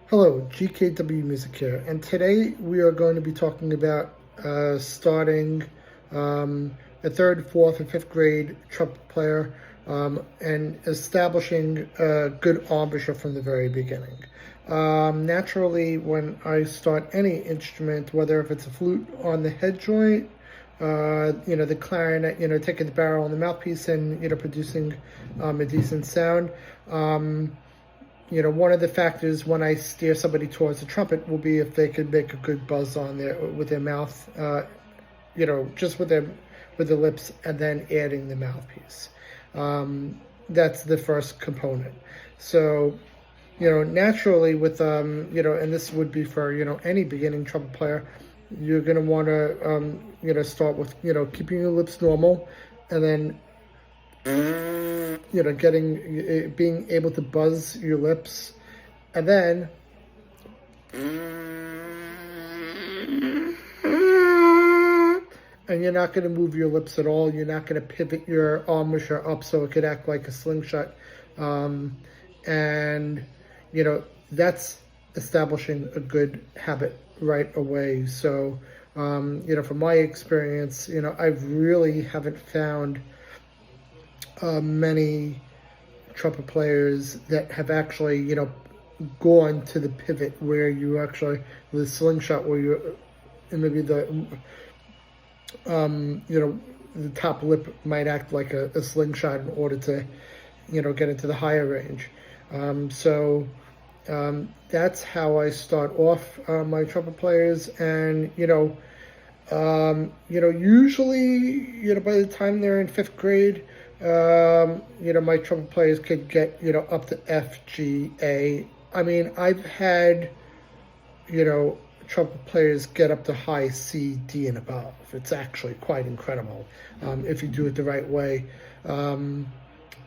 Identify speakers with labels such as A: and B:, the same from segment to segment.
A: Hello, GKW Music here, and today we are going to be talking about starting a third, fourth, and fifth grade trumpet player and establishing a good embouchure from the very beginning. Naturally, when I start any instrument, whether if it's a flute on the head joint, the clarinet, taking the barrel on the mouthpiece and, producing a decent sound. One of the factors when I steer somebody towards the trumpet will be if they could make a good buzz on there with their mouth, just with their lips, and then adding the mouthpiece. That's the first component. So, naturally with and this would be for any beginning trumpet player, you're going to want to start with keeping your lips normal, and then being able to buzz your lips, and then and you're not going to move your lips at all. You're not going to pivot your embouchure up so it could act like a slingshot, and that's establishing a good habit right away. So from my experience, I really haven't found many trumpet players that have actually, gone to the pivot where you actually, the slingshot where you, and maybe the top lip might act like a slingshot in order to, get into the higher range. That's how I start off my trumpet players, and usually, by the time they're in fifth grade, my trumpet players could get, up to F, G, A. I mean, I've had, trumpet players get up to high C, D, and above. It's actually quite incredible if you do it the right way.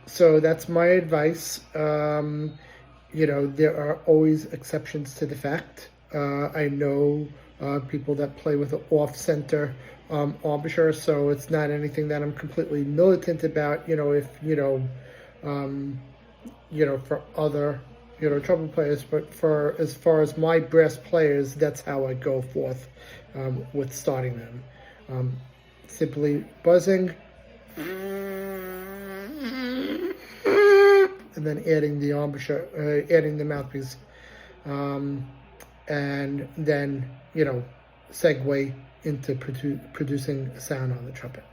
A: So that's my advice. There are always exceptions to the fact. I know people that play with an off-center embouchure, so it's not anything that I'm completely militant about. For other, trumpet players, but for as far as my brass players, that's how I go forth with starting them. Simply buzzing, and then adding the embouchure, adding the mouthpiece, and then segue into producing a sound on the trumpet.